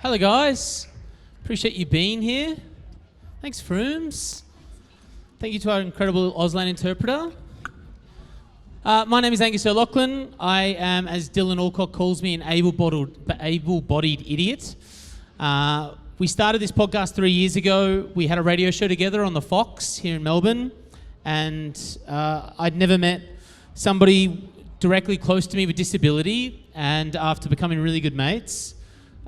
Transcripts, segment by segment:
Hello guys, appreciate you being here. Thanks Frooms. Thank you to our incredible Auslan interpreter. My name is Angus O'Loughlin. I am, as Dylan Alcock calls me, an able-bodied idiot. We started this podcast 3 years ago. We had a radio show together on the Fox here in Melbourne, and I'd never met somebody directly close to me with disability, and after becoming really good mates,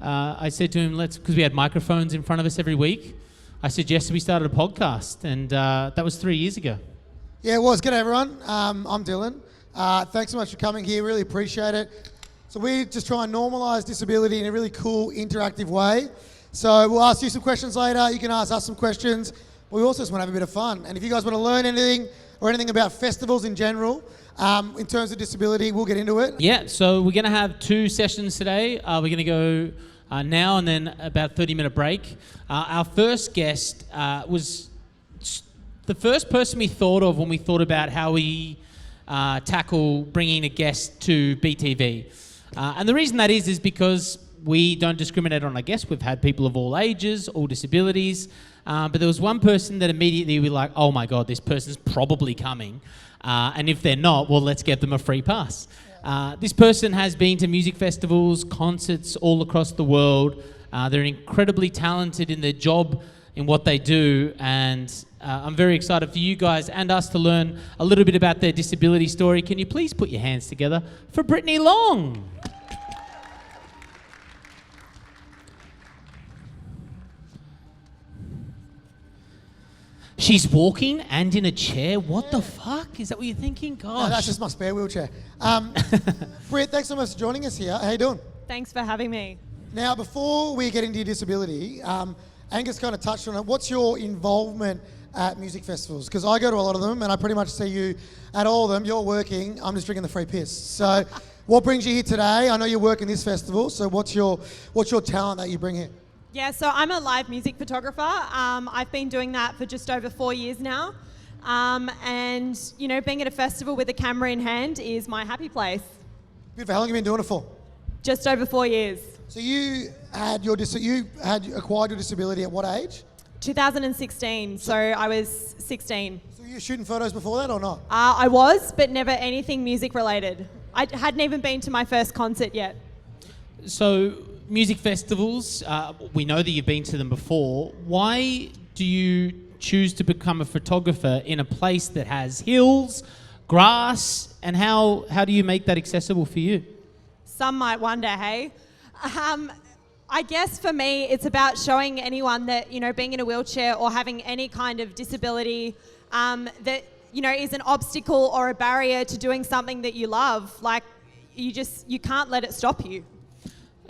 I said to him, because we had microphones in front of us every week, I suggested we started a podcast, and that was 3 years ago. Yeah, it was. G'day everyone. I'm Dylan. Thanks so much for coming here. Really appreciate it. So we just try and normalise disability in a really cool, interactive way. So we'll ask you some questions later. You can ask us some questions. We also just want to have a bit of fun. And if you guys want to learn anything or anything about festivals in general, in terms of disability, we'll get into it. Yeah, so we're going to have 2 sessions today. We're going to go now and then about 30-minute break. Our first guest was the first person we thought of when we thought about how we tackle bringing a guest to BTV. And the reason that is because we don't discriminate on our guests. We've had people of all ages, all disabilities. But there was one person that immediately we were like, oh my God, this person's probably coming. And if they're not, well, let's give them a free pass. This person has been to music festivals, concerts all across the world. They're incredibly talented in their job, in what they do, and I'm very excited for you guys and us to learn a little bit about their disability story. Can you please put your hands together for Brittany Long? She's walking and in a chair. What the fuck? Is that what you're thinking? Gosh. No, that's just my spare wheelchair. Britt, thanks so much for joining us here. How you doing? Thanks for having me. Now, before we get into your disability, Angus kind of touched on it. What's your involvement at music festivals? Because I go to a lot of them and I pretty much see you at all of them. You're working. I'm just drinking the free piss. So what brings you here today? I know you're working this festival. So what's your talent that you bring here? Yeah, so I'm a live music photographer. I've been doing that for just over 4 years now. And, you know, being at a festival with a camera in hand is my happy place. Beautiful. How long have you been doing it for? Just over 4 years. So you had acquired your disability at what age? 2016, so I was 16. So you were shooting photos before that or not? I was, but never anything music related. I hadn't even been to my first concert yet. So music festivals, we know that you've been to them before. Why do you choose to become a photographer in a place that has hills, grass, and how do you make that accessible for you? Some might wonder, hey? I guess for me, it's about showing anyone that, you know, being in a wheelchair or having any kind of disability that, you know, is an obstacle or a barrier to doing something that you love. Like, you can't let it stop you.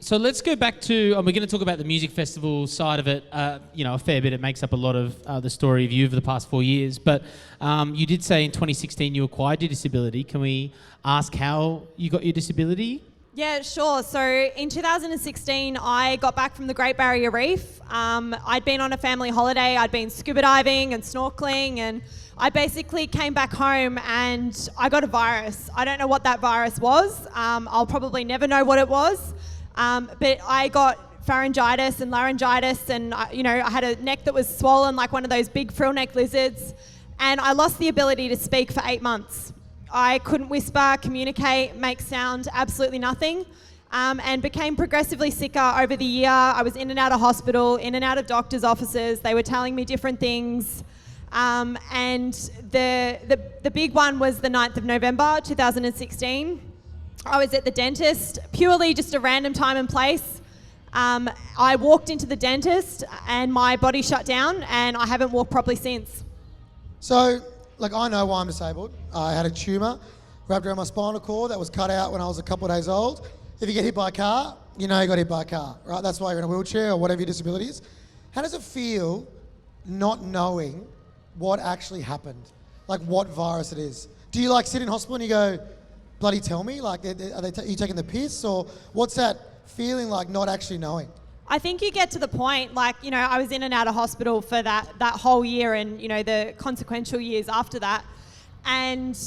So let's go back to, we're going to talk about the music festival side of it, you know, a fair bit. It makes up a lot of the story of you over the past 4 years. But you did say in 2016 you acquired your disability. Can we ask how you got your disability? Yeah, sure. So in 2016, I got back from the Great Barrier Reef. I'd been on a family holiday. I'd been scuba diving and snorkeling, and I basically came back home and I got a virus. I don't know what that virus was. I'll probably never know what it was. But I got pharyngitis and laryngitis, and I had a neck that was swollen like one of those big frill neck lizards, and I lost the ability to speak for 8 months. I couldn't whisper, communicate, make sound, absolutely nothing, and became progressively sicker over the year. I was in and out of hospital, in and out of doctors' offices. They were telling me different things, and the big one was the 9th of November 2016. I was at the dentist, purely just a random time and place. I walked into the dentist and my body shut down, and I haven't walked properly since. So, I know why I'm disabled. I had a tumour wrapped around my spinal cord that was cut out when I was a couple of days old. If you get hit by a car, you know you got hit by a car, right? That's why you're in a wheelchair or whatever your disability is. How does it feel not knowing what actually happened? Like what virus it is? Do you sit in hospital and you go, bloody tell me? Are you taking the piss? Or what's that feeling like not actually knowing? I think you get to the point, I was in and out of hospital for that whole year and, the consequential years after that. And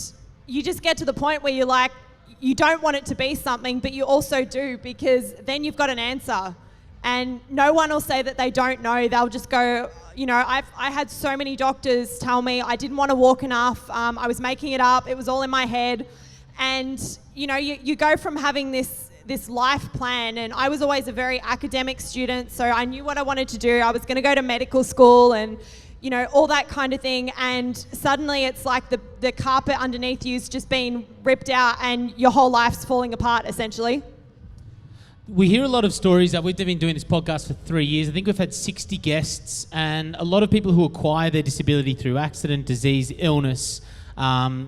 you just get to the point where you're like, you don't want it to be something, but you also do, because then you've got an answer. And no one will say that they don't know. They'll just go, I had so many doctors tell me I didn't want to walk enough. I was making it up. It was all in my head. And, you go from having this life plan, and I was always a very academic student, so I knew what I wanted to do. I was going to go to medical school and, all that kind of thing. And suddenly it's like the carpet underneath you's just been ripped out and your whole life's falling apart, essentially. We hear a lot of stories. We've been doing this podcast for 3 years. I think we've had 60 guests, and a lot of people who acquire their disability through accident, disease, illness,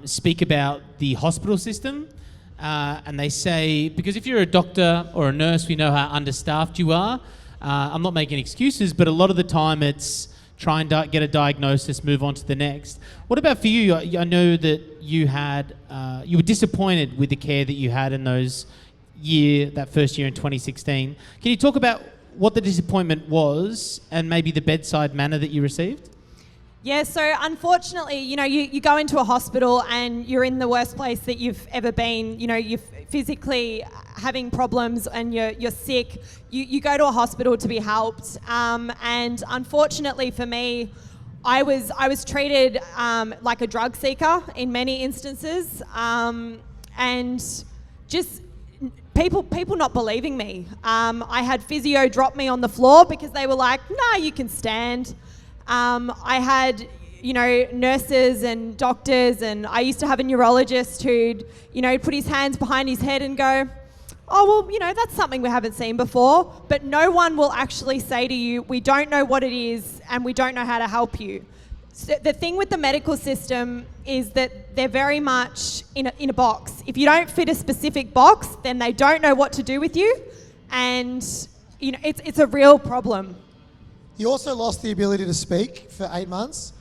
speak about the hospital system. And they say, because if you're a doctor or a nurse, we know how understaffed you are. I'm not making excuses, but a lot of the time it's try and get a diagnosis, move on to the next. What about for you? I know that you were disappointed with the care that you had in that first year in 2016. Can you talk about what the disappointment was and maybe the bedside manner that you received? Yeah, so unfortunately, you go into a hospital and you're in the worst place that you've ever been. You're physically having problems and you're sick. You go to a hospital to be helped. And unfortunately for me, I was treated like a drug seeker in many instances. And just people not believing me. I had physio drop me on the floor because they were like, "Nah, you can stand." I had, nurses and doctors, and I used to have a neurologist who'd, put his hands behind his head and go, "Oh, well, that's something we haven't seen before." But no one will actually say to you, "We don't know what it is and we don't know how to help you." So the thing with the medical system is that they're very much in a box. If you don't fit a specific box, then they don't know what to do with you. And, it's a real problem. You also lost the ability to speak for 8 months.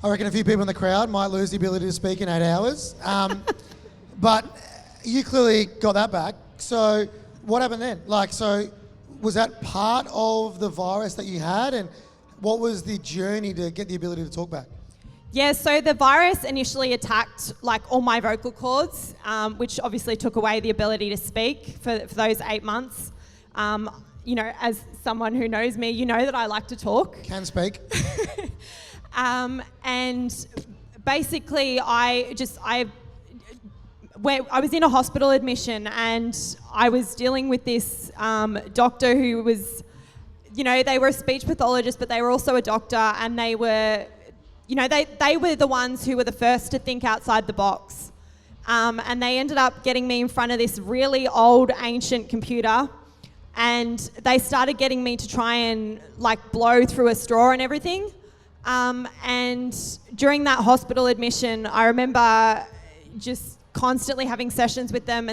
I reckon a few people in the crowd might lose the ability to speak in 8 hours. But you clearly got that back. So what happened then? So was that part of the virus that you had? And what was the journey to get the ability to talk back? Yeah, so the virus initially attacked all my vocal cords, which obviously took away the ability to speak for those 8 months. As someone who knows me, you know that I like to talk. Can speak. And basically I was in a hospital admission, and I was dealing with this doctor who was, they were a speech pathologist, but they were also a doctor, and they were, they were the ones who were the first to think outside the box. And they ended up getting me in front of this really old, ancient computer. And they started getting me to try and blow through a straw and everything. And during that hospital admission, I remember just constantly having sessions with them.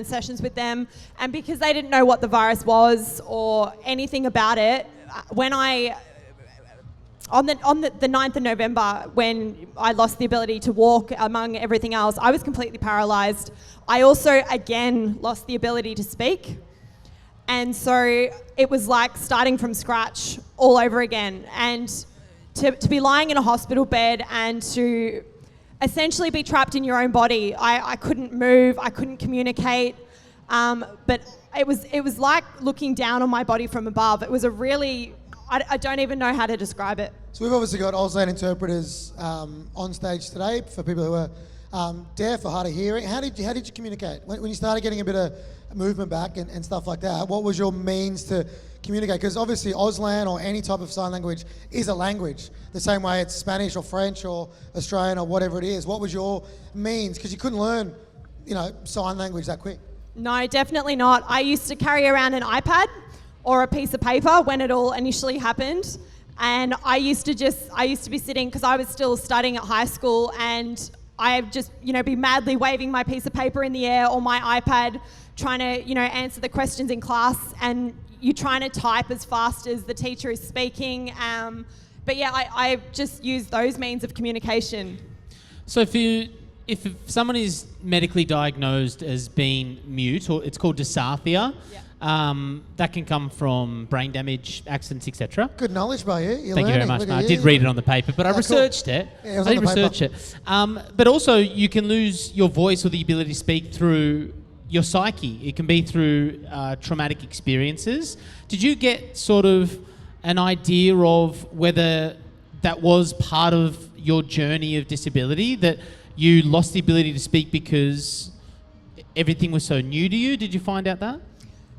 And because they didn't know what the virus was or anything about it, when on the 9th of November, when I lost the ability to walk among everything else, I was completely paralysed. I also, again, lost the ability to speak. And so it was like starting from scratch all over again. And to be lying in a hospital bed and to essentially be trapped in your own body. I couldn't move, I couldn't communicate. But it was like looking down on my body from above. It was a really, I don't even know how to describe it. So we've obviously got Auslan interpreters on stage today for people who are deaf or hard of hearing. How did you communicate? When you started getting a bit of movement back and stuff like that, what was your means to communicate? Because obviously Auslan or any type of sign language is a language, the same way it's Spanish or French or Australian or whatever it is. What was your means? Because you couldn't learn, sign language that quick. No, definitely not. I used to carry around an iPad or a piece of paper when it all initially happened. And I used to be sitting, because I was still studying at high school, and I'd just, be madly waving my piece of paper in the air or my iPad, trying to, answer the questions in class, and you're trying to type as fast as the teacher is speaking. But yeah, I just use those means of communication. So if someone is medically diagnosed as being mute, or it's called dysarthria, that can come from brain damage, accidents, etc. Good knowledge by you. Thank you very much. No, I did read it on the paper, but I researched it. Yeah, I did research it. But also, you can lose your voice or the ability to speak through your psyche. It can be through traumatic experiences. Did you get sort of an idea of whether that was part of your journey of disability, that you lost the ability to speak because everything was so new to you? Did you find out that?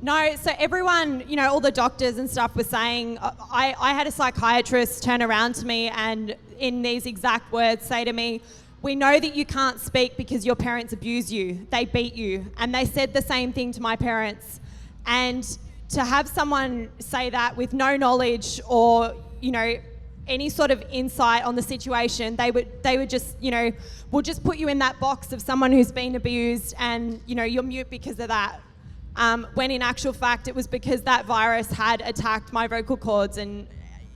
No, so everyone, all the doctors and stuff were saying, I had a psychiatrist turn around to me and in these exact words say to me, "We know that you can't speak because your parents abuse you, they beat you." And they said the same thing to my parents. And to have someone say that with no knowledge or, any sort of insight on the situation, they would just, we'll just put you in that box of someone who's been abused and, you're mute because of that. When in actual fact, it was because that virus had attacked my vocal cords and,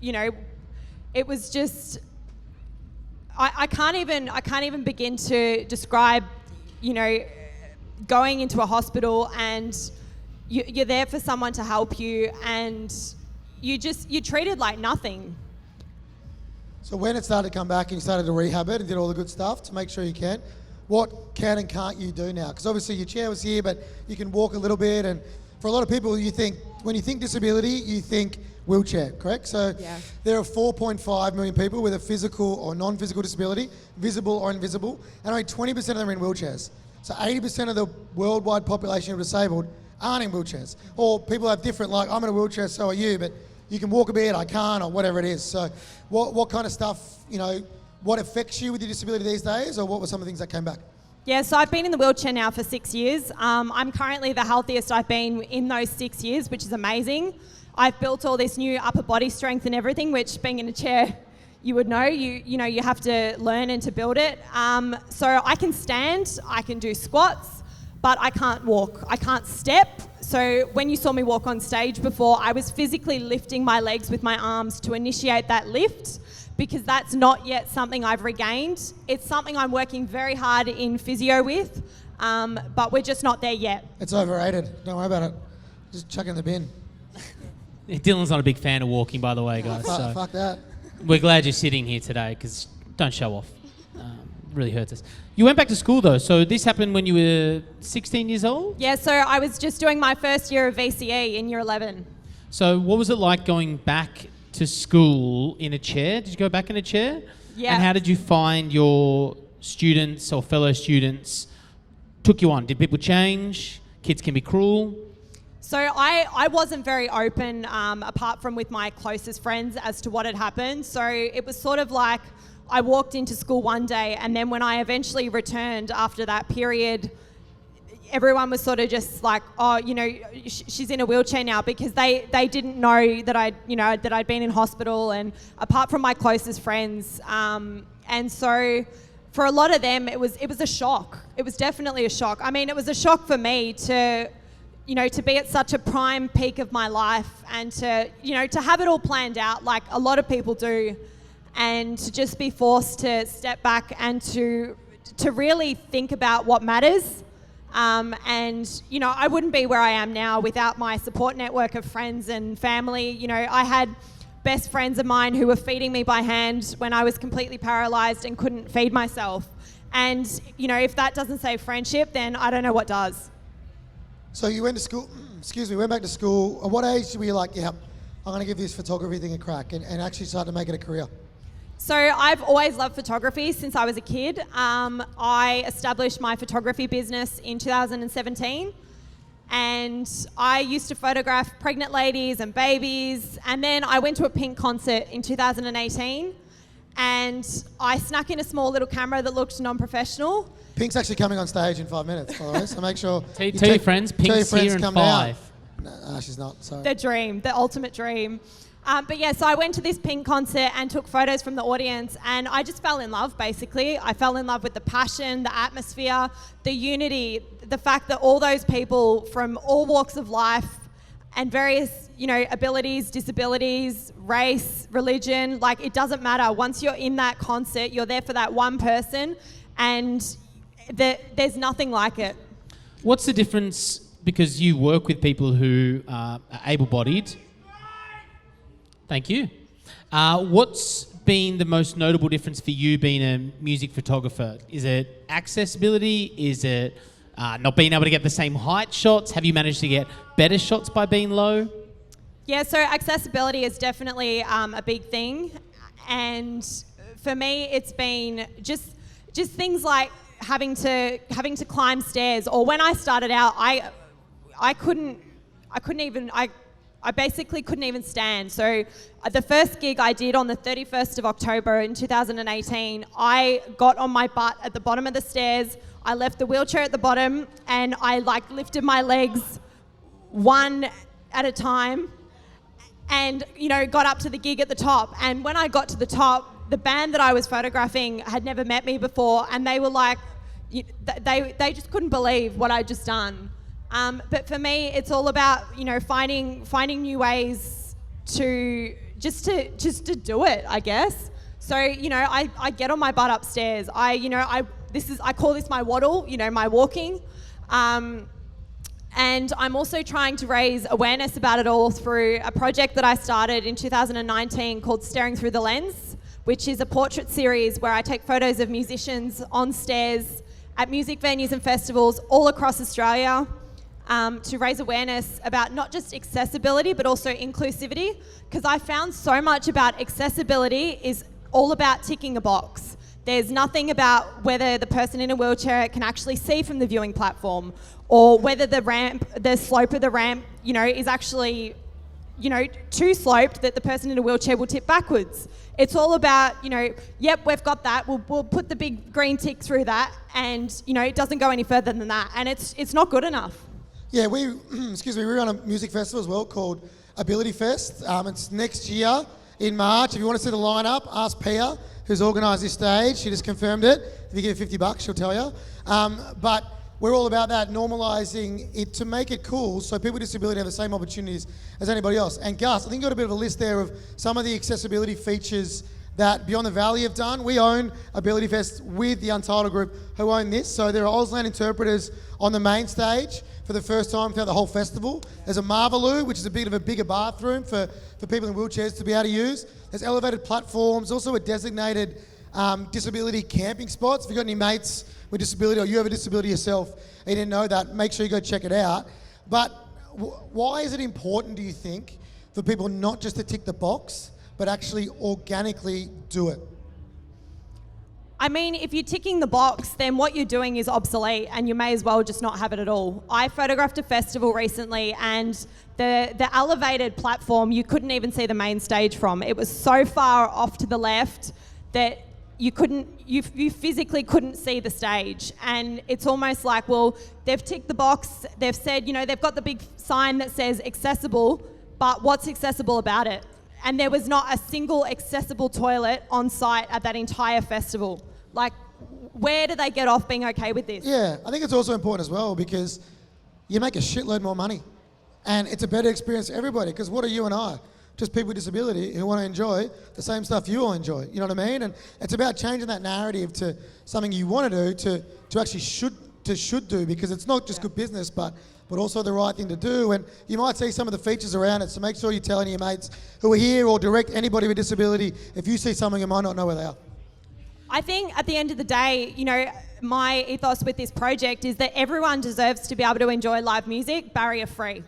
it was just, I can't even begin to describe, going into a hospital and you're there for someone to help you and you're treated like nothing. So when it started to come back and you started to rehab it and did all the good stuff to make sure you can, what can and can't you do now? Because obviously your chair was here, but you can walk a little bit. And for a lot of people, when you think disability, you think wheelchair, correct? So yeah. There are 4.5 million people with a physical or non-physical disability, visible or invisible, and only 20% of them are in wheelchairs. So 80% of the worldwide population of disabled aren't in wheelchairs. Or people have different, like, I'm in a wheelchair, so are you, but you can walk a bit, I can't, or whatever it is. So what kind of stuff, what affects you with your disability these days, or what were some of the things that came back? Yeah, so I've been in the wheelchair now for 6 years. I'm currently the healthiest I've been in those 6 years, which is amazing. I've built all this new upper body strength and everything, which being in a chair, you would know, you have to learn and to build it. So I can stand, I can do squats, but I can't walk, I can't step. So when you saw me walk on stage before, I was physically lifting my legs with my arms to initiate that lift, because that's not yet something I've regained. It's something I'm working very hard in physio with, but we're just not there yet. It's overrated, don't worry about it. Just chuck it in the bin. Dylan's not a big fan of walking, by the way, guys. So Fuck that. we're glad you're sitting here today, because don't show off. Really hurts us. You went back to school though, so this happened when you were 16 years old? Yeah, so I was just doing my first year of VCE in year 11. So what was it like going back to school in a chair? Did you go back in a chair? Yeah. And how did you find your students or fellow students took you on? Did people change? Kids can be cruel. So I wasn't very open, apart from with my closest friends, as to what had happened. So it was sort of like I walked into school one day, and then when I eventually returned after that period, everyone was sort of just like, oh, she's in a wheelchair now, because they didn't know that I'd been in hospital, and apart from my closest friends. And so for a lot of them, it was a shock. It was definitely a shock. I mean, it was a shock for me to be at such a prime peak of my life and to have it all planned out like a lot of people do, and to just be forced to step back and to really think about what matters. And I wouldn't be where I am now without my support network of friends and family. I had best friends of mine who were feeding me by hand when I was completely paralyzed and couldn't feed myself. And, if that doesn't say friendship, then I don't know what does. So you went to school, went back to school. At what age were you like, yeah, I'm going to give this photography thing a crack and actually start to make it a career? So I've always loved photography since I was a kid. I established my photography business in 2017, and I used to photograph pregnant ladies and babies. And then I went to a Pink concert in 2018, and I snuck in a small little camera that looked non-professional. Pink's actually coming on stage in 5 minutes, by the way, so make sure... Tell your friends, Pink's here in 5. No, she's not, sorry. The dream, the ultimate dream. But yeah, so I went to this Pink concert and took photos from the audience, and I just fell in love, basically. I fell in love with the passion, the atmosphere, the unity, the fact that all those people from all walks of life and various, abilities, disabilities, race, religion, like, it doesn't matter. Once you're in that concert, you're there for that one person, and there's nothing like it. What's the difference, because you work with people who are able-bodied? Thank you. What's been the most notable difference for you being a music photographer? Is it accessibility? Is it not being able to get the same height shots? Have you managed to get better shots by being low? Yeah, so accessibility is definitely a big thing. And for me, it's been just things like having to climb stairs. Or when I started out, I basically couldn't even stand. So the first gig I did on the 31st of October in 2018, I got on my butt at the bottom of the stairs. I left the wheelchair at the bottom and I lifted my legs one at a time and, got up to the gig at the top. And when I got to the top, the band that I was photographing had never met me before and they were like, they just couldn't believe what I'd just done. But for me, it's all about, finding new ways to do it, I guess. So, I get on my butt upstairs. I call this my waddle, my walking. And I'm also trying to raise awareness about it all through a project that I started in 2019 called Staring Through the Lens, which is a portrait series where I take photos of musicians on stairs at music venues and festivals all across Australia. To raise awareness about not just accessibility but also inclusivity, because I found so much about accessibility is all about ticking a box. There's nothing about whether the person in a wheelchair can actually see from the viewing platform or whether the slope of the ramp, is actually, too sloped that the person in a wheelchair will tip backwards. It's all about, yep, we've got that. We'll put the big green tick through that and, it doesn't go any further than that. And it's not good enough. Yeah, we run a music festival as well called Ability Fest. It's next year in March. If you want to see the lineup, ask Pia, who's organised this stage. She just confirmed it. If you give her $50, she'll tell you. But we're all about that, normalising it to make it cool so people with disability have the same opportunities as anybody else. And Gus, I think you got a bit of a list there of some of the accessibility features that Beyond the Valley have done. We own Ability Fest with the Untitled Group who own this. So there are Auslan interpreters on the main stage for the first time throughout the whole festival. There's a Marvaloo, which is a bit of a bigger bathroom for people in wheelchairs to be able to use. There's elevated platforms, also a designated disability camping spots. If you've got any mates with disability or you have a disability yourself and you didn't know that, make sure you go check it out. But why is it important, do you think, for people not just to tick the box, but actually organically do it? I mean, if you're ticking the box, then what you're doing is obsolete and you may as well just not have it at all. I photographed a festival recently and the elevated platform, you couldn't even see the main stage from. It was so far off to the left that you physically couldn't see the stage. And it's almost like, well, they've ticked the box, they've said, they've got the big sign that says accessible, but what's accessible about it? And there was not a single accessible toilet on site at that entire festival. Like, where do they get off being okay with this? Yeah, I think it's also important as well because you make a shitload more money and it's a better experience for everybody, because what are you and I? Just people with disability who want to enjoy the same stuff you all enjoy. You know what I mean? And it's about changing that narrative to something you want to do to actually should do, because it's not just good business, but also the right thing to do. And you might see some of the features around it, so make sure you tell any of your mates who are here or direct anybody with disability if you see something you might not know where they are. I think at the end of the day, my ethos with this project is that everyone deserves to be able to enjoy live music barrier-free.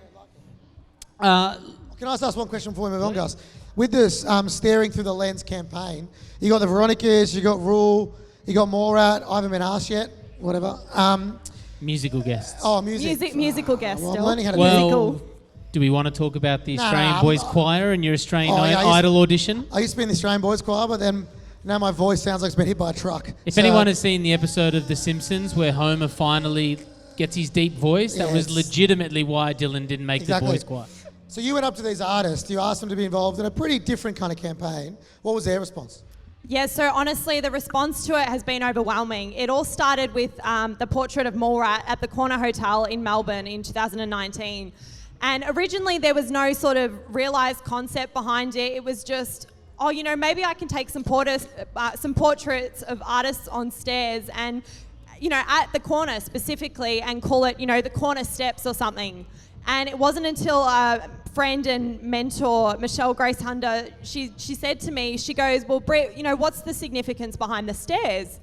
Can I just ask one question before we move on, Gus? With this Staring Through the Lens campaign, you got the Veronicas, you got Rule, you got Morat, I haven't been asked yet, whatever. Musical guests. Oh, musical guests. Well, I'm still. learning how to Musical. Do we want to talk about the Australian Boys Choir and your Australian Idol audition? I used to be in the Australian Boys Choir, but then now my voice sounds like it's been hit by a truck. If anyone has seen the episode of The Simpsons where Homer finally gets his deep voice, that was legitimately why Dylan didn't make the Boys Choir. So you went up to these artists, you asked them to be involved in a pretty different kind of campaign. What was their response? Yeah, so honestly, the response to it has been overwhelming. It all started with the portrait of Morat at the Corner Hotel in Melbourne in 2019. And originally there was no sort of realised concept behind it. It was just, maybe I can take some portraits of artists on stairs and, at the corner specifically, and call it, the corner steps or something. And it wasn't until a friend and mentor, Michelle Grace Hunter, she said to me, she goes, well, Britt, what's the significance behind the stairs?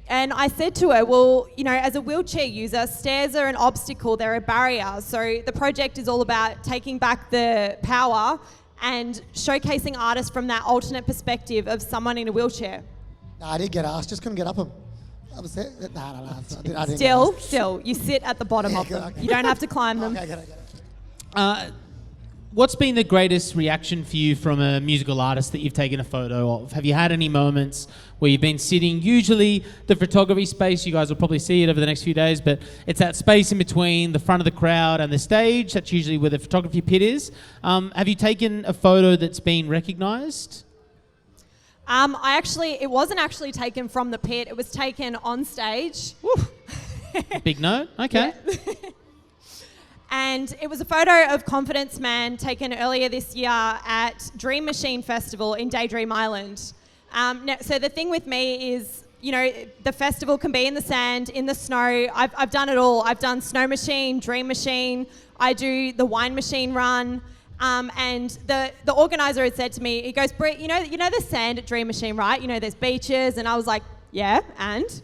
And I said to her, well, you know, as a wheelchair user, stairs are an obstacle, they're a barrier. So the project is all about taking back the power and showcasing artists from that alternate perspective of someone in a wheelchair. No, I did get asked, just couldn't get up them. I was there. No. I didn't Still, you sit at the bottom of them. Okay. You don't have to climb them. Okay, get it. What's been the greatest reaction for you from a musical artist that you've taken a photo of? Have you had any moments where you've been sitting, usually the photography space, you guys will probably see it over the next few days, but it's that space in between the front of the crowd and the stage, that's usually where the photography pit is. Have you taken a photo that's been recognised? It wasn't actually taken from the pit, it was taken on stage. Big note, okay. Yeah. And it was a photo of Confidence Man taken earlier this year at Dream Machine Festival in Daydream Island. So the thing with me is, you know, the festival can be in the sand, in the snow. I've done it all. I've done Snow Machine, Dream Machine. I do the Wine Machine run. And the organizer had said to me, he goes, Britt, you know the sand at Dream Machine, right? You know, there's beaches. And I was like, yeah, and?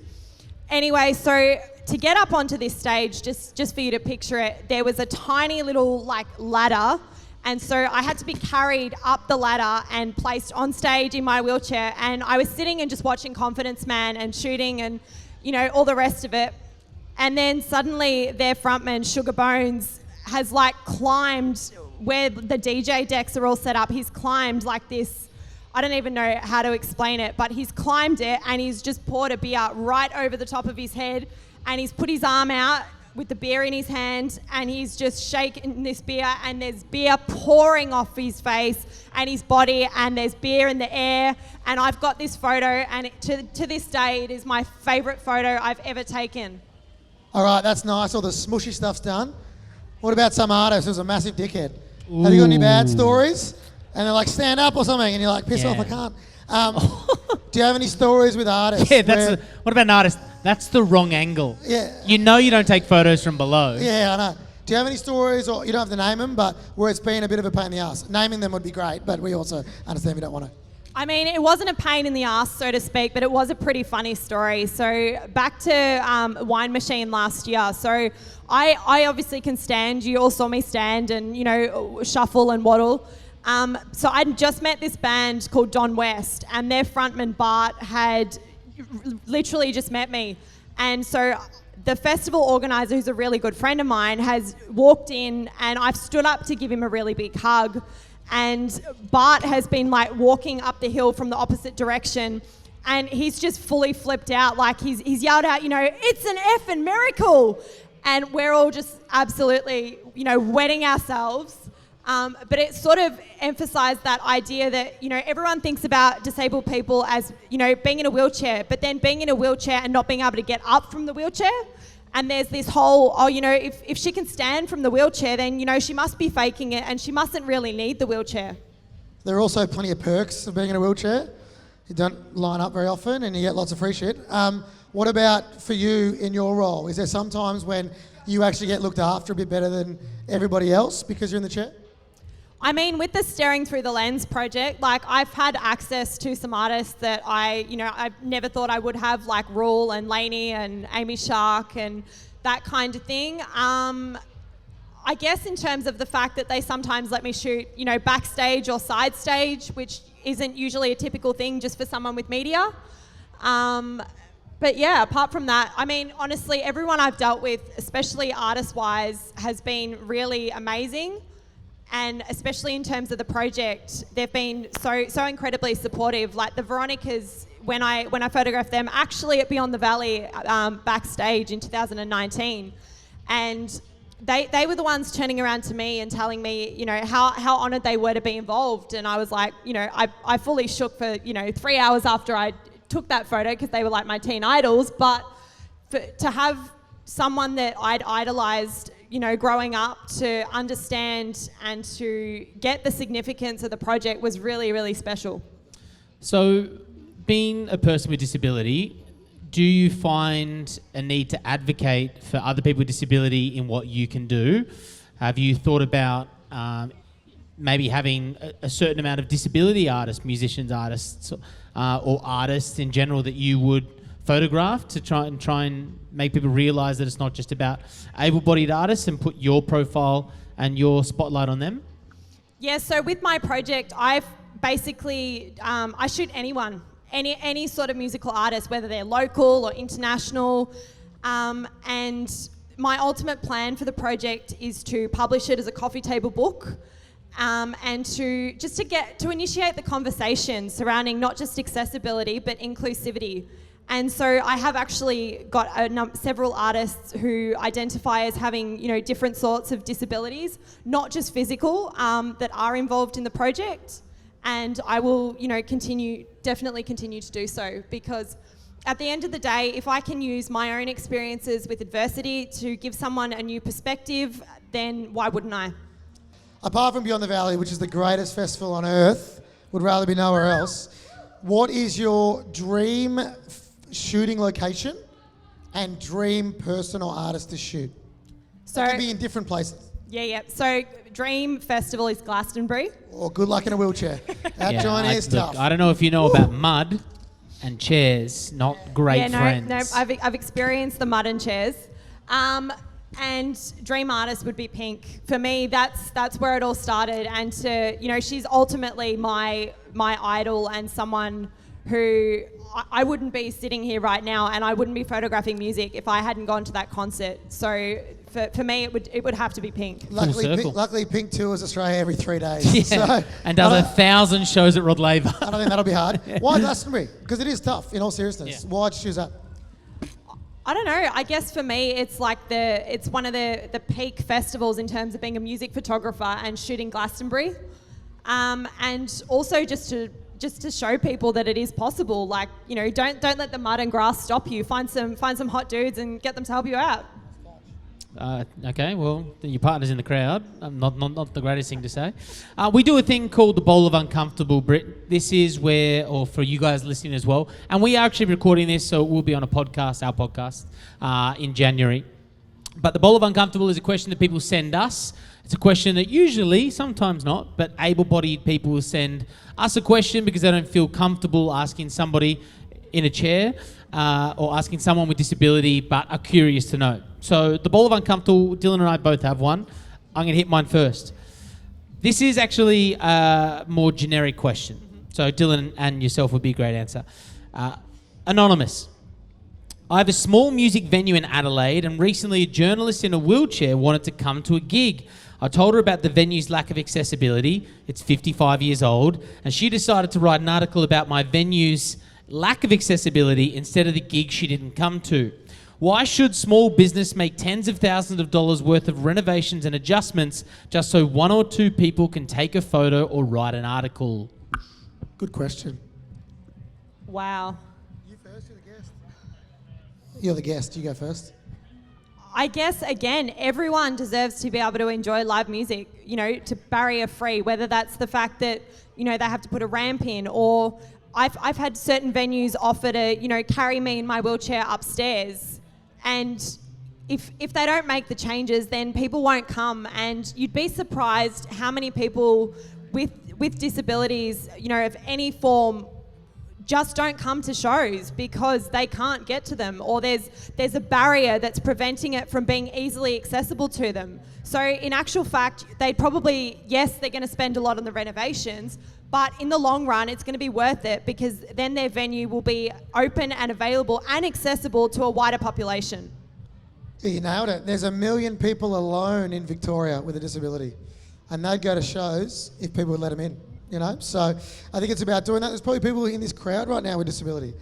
Anyway, so to get up onto this stage, just for you to picture it, there was a tiny little like ladder, and so I had to be carried up the ladder and placed on stage in my wheelchair, and I was sitting and just watching Confidence Man and shooting and, you know, all the rest of it. And then suddenly their frontman, Sugar Bones, has like climbed where the DJ decks are all set up. He's climbed like this, I don't even know how to explain it, but he's climbed it and he's just poured a beer right over the top of his head, and he's put his arm out with the beer in his hand, and he's just shaking this beer, and there's beer pouring off his face and his body, and there's beer in the air. And I've got this photo, and to this day, it is my favourite photo I've ever taken. All right, that's nice. All the smushy stuff's done. What about some artist who's a massive dickhead? Have you got any bad stories? And they're like, stand up or something, and you're like, piss off, I can't. Do you have any stories with artists? Yeah, what about an artist? That's the wrong angle. Yeah. You know you don't take photos from below. Yeah, I know. Do you have any stories, or you don't have to name them, but where it's been a bit of a pain in the ass? Naming them would be great, but we also understand we don't want to. I mean, it wasn't a pain in the ass, so to speak, but it was a pretty funny story. So back to Wine Machine last year. So I obviously can stand. You all saw me stand and, you know, shuffle and waddle. So I'd just met this band called Don West, and their frontman Bart had literally just met me. And so the festival organizer, who's a really good friend of mine, has walked in, and I've stood up to give him a really big hug. And Bart has been like walking up the hill from the opposite direction, and he's just fully flipped out. Like he's yelled out, you know, it's an effing miracle. And we're all just absolutely, you know, wetting ourselves. But it sort of emphasised that idea that, you know, everyone thinks about disabled people as, you know, being in a wheelchair, but then being in a wheelchair and not being able to get up from the wheelchair. And there's this whole, oh, you know, if she can stand from the wheelchair, then, you know, she must be faking it and she mustn't really need the wheelchair. There are also plenty of perks of being in a wheelchair. You don't line up very often and you get lots of free shit. What about for you in your role? Is there sometimes when you actually get looked after a bit better than everybody else because you're in the chair? I mean, with the Staring Through the Lens project, like I've had access to some artists that I never thought I would have, like Rule and Lainey and Amy Shark and that kind of thing. I guess in terms of the fact that they sometimes let me shoot, you know, backstage or side stage, which isn't usually a typical thing just for someone with media. But yeah, apart from that, I mean, honestly, everyone I've dealt with, especially artist-wise, has been really amazing. And especially in terms of the project, they've been so incredibly supportive. Like the Veronicas, when I photographed them, actually at Beyond the Valley backstage in 2019, and they were the ones turning around to me and telling me, you know, how honoured they were to be involved. And I was like, you know, I fully shook for, you know, 3 hours after I took that photo because they were like my teen idols. But to have someone that I'd idolised, you know, growing up, to understand and to get the significance of the project was really, really special. So, being a person with disability, do you find a need to advocate for other people with disability in what you can do? Have you thought about maybe having a certain amount of disability artists, musicians, artists, or artists in general that you would photograph to try and make people realise that it's not just about able-bodied artists and put your profile and your spotlight on them? Yeah, so with my project, I've basically, I shoot anyone, any sort of musical artist, whether they're local or international. And my ultimate plan for the project is to publish it as a coffee table book, and to initiate the conversation surrounding not just accessibility but inclusivity. And so I have actually got several artists who identify as having, different sorts of disabilities, not just physical, that are involved in the project. And I will, definitely continue to do so, because at the end of the day, if I can use my own experiences with adversity to give someone a new perspective, then why wouldn't I? Apart from Beyond the Valley, which is the greatest festival on earth, would rather be nowhere else, what is your dream shooting location and dream person or artist to shoot? So, it can be in different places. Yeah. So dream festival is Glastonbury. Or good luck in a wheelchair. That journey is tough. I don't know if you know about mud and chairs, not great friends. No, I've experienced the mud and chairs. And dream artist would be Pink. For me, that's where it all started. And she's ultimately my idol, and someone who I wouldn't be sitting here right now, and I wouldn't be photographing music if I hadn't gone to that concert. So for me, it would have to be Pink. Luckily, Pink tours Australia every 3 days. Yeah. So, and does 1,000 shows at Rod Laver. I don't think that'll be hard. Why Glastonbury? Because it is tough, in all seriousness. Yeah. Why'd you choose that? I don't know. I guess for me, it's like it's one of the peak festivals in terms of being a music photographer and shooting Glastonbury, and also just to show people that it is possible. Like, don't let the mud and grass stop you. Find some hot dudes and get them to help you out. Okay, well, your partner's in the crowd. Not the greatest thing to say. We do a thing called the Bowl of Uncomfortable, Britt. This is where, or for you guys listening as well, and we are actually recording this, so it will be on our podcast, in January. But the Bowl of Uncomfortable is a question that people send us. It's a question that usually, sometimes not, but able-bodied people will send us a question because they don't feel comfortable asking somebody in a chair or asking someone with disability, but are curious to know. So the Bowl of Uncomfortable, Dylan and I both have one. I'm going to hit mine first. This is actually a more generic question. So Dylan and yourself would be a great answer. Anonymous. I have a small music venue in Adelaide, and recently a journalist in a wheelchair wanted to come to a gig. I told her about the venue's lack of accessibility. It's 55 years old, and she decided to write an article about my venue's lack of accessibility instead of the gig she didn't come to. Why should small business make tens of thousands of dollars worth of renovations and adjustments just so one or two people can take a photo or write an article? Good question. Wow. You first, you're the guest. You're the guest, you go first. I guess, again, everyone deserves to be able to enjoy live music, to barrier-free, whether that's the fact that, they have to put a ramp in, or I've had certain venues offer to, carry me in my wheelchair upstairs. And if they don't make the changes, then people won't come. And you'd be surprised how many people with disabilities, of any form, just don't come to shows because they can't get to them, or there's a barrier that's preventing it from being easily accessible to them. So in actual fact, they're going to spend a lot on the renovations, but in the long run, it's going to be worth it because then their venue will be open and available and accessible to a wider population. Yeah, you nailed it. There's 1 million people alone in Victoria with a disability, and they'd go to shows if people would let them in. So I think it's about doing that. There's probably people in this crowd right now with disability.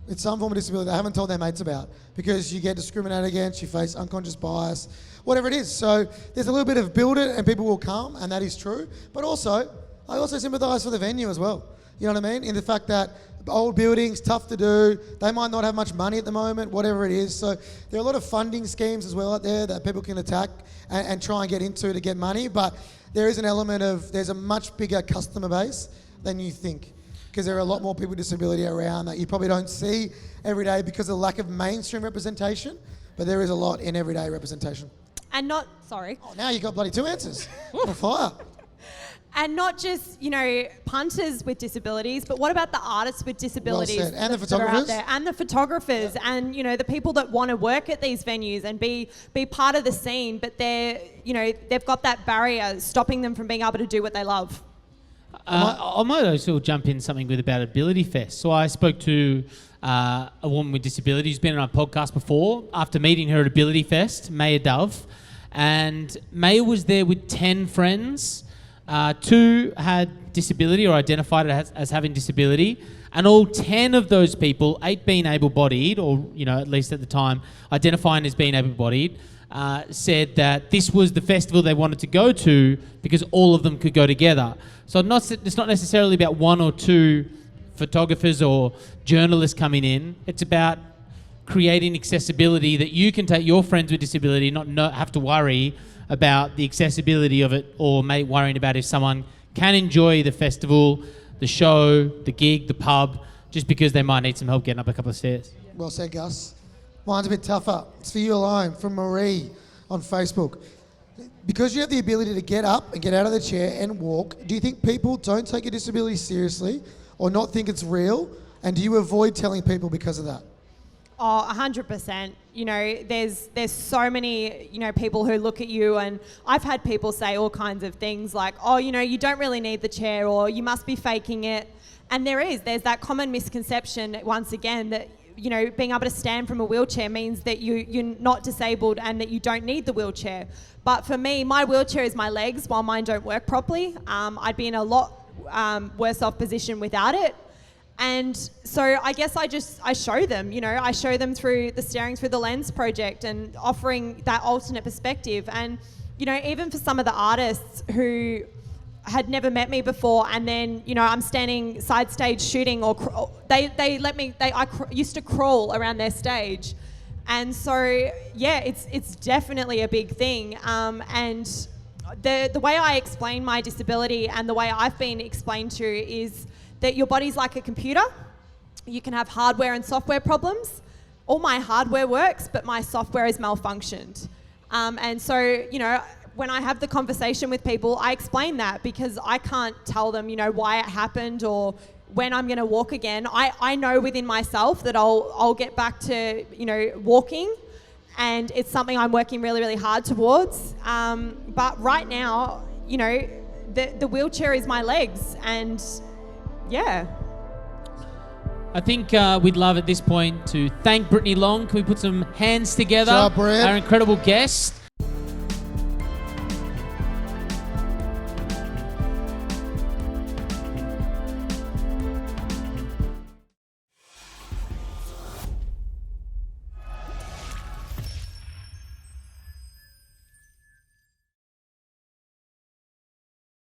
It's some form of disability they haven't told their mates about because you get discriminated against, you face unconscious bias, whatever it is. So there's a little bit of build it and people will come, and that is true. But also, I also sympathise for the venue as well. You know what I mean? In the fact that old buildings, tough to do, they might not have much money at the moment, whatever it is. So there are a lot of funding schemes as well out there that people can attack and try and get into to get money. But there is an element of, there's a much bigger customer base than you think, because there are a lot more people with disability around that you probably don't see every day because of the lack of mainstream representation, but there is a lot in everyday representation. And sorry. Oh, now you got bloody 2 answers. On fire. And not just, punters with disabilities, but what about the artists with disabilities? Well said. And the that are out photographers. there? And the photographers, and, the people that want to work at these venues and be part of the scene, but they've got that barrier stopping them from being able to do what they love. I might also jump in something about Ability Fest. So I spoke to a woman with disability who's been on our podcast before after meeting her at Ability Fest, Maya Dove. And Maya was there with 10 friends. 2 had disability or identified as having disability. And all 10 of those people, 8 being able-bodied, or, at least at the time, identifying as being able-bodied, said that this was the festival they wanted to go to because all of them could go together. So it's not necessarily about 1 or 2 photographers or journalists coming in. It's about creating accessibility that you can take your friends with disability, not have to worry about the accessibility of it, or worrying about if someone can enjoy the festival, the show, the gig, the pub, just because they might need some help getting up a couple of stairs. Well said, Gus. Mine's a bit tougher. It's for you alone, from Marie on Facebook. Because you have the ability to get up and get out of the chair and walk, do you think people don't take your disability seriously or not think it's real? And do you avoid telling people because of that? Oh, 100%. There's so many, people who look at you, and I've had people say all kinds of things like, oh, you don't really need the chair, or you must be faking it. And there's that common misconception, once again, that, being able to stand from a wheelchair means that you're not disabled and that you don't need the wheelchair. But for me, my wheelchair is my legs while mine don't work properly. I'd be in a lot worse off position without it. And so I guess I show them, I show them through the Staring Through the Lens project and offering that alternate perspective. And, even for some of the artists who had never met me before, and then, I'm standing side stage shooting, or they let me, I used to crawl around their stage. And so, yeah, it's definitely a big thing. And the way I explain my disability and the way I've been explained to is that your body's like a computer. You can have hardware and software problems. All my hardware works, but my software is malfunctioned. And so, when I have the conversation with people, I explain that because I can't tell them, why it happened or when I'm going to walk again. I know within myself that I'll get back to, walking, and it's something I'm working really, really hard towards. But right now, the wheelchair is my legs, and yeah. I think we'd love at this point to thank Brittany Long. Can we put some hands together? Good job, Britt. Our incredible guest.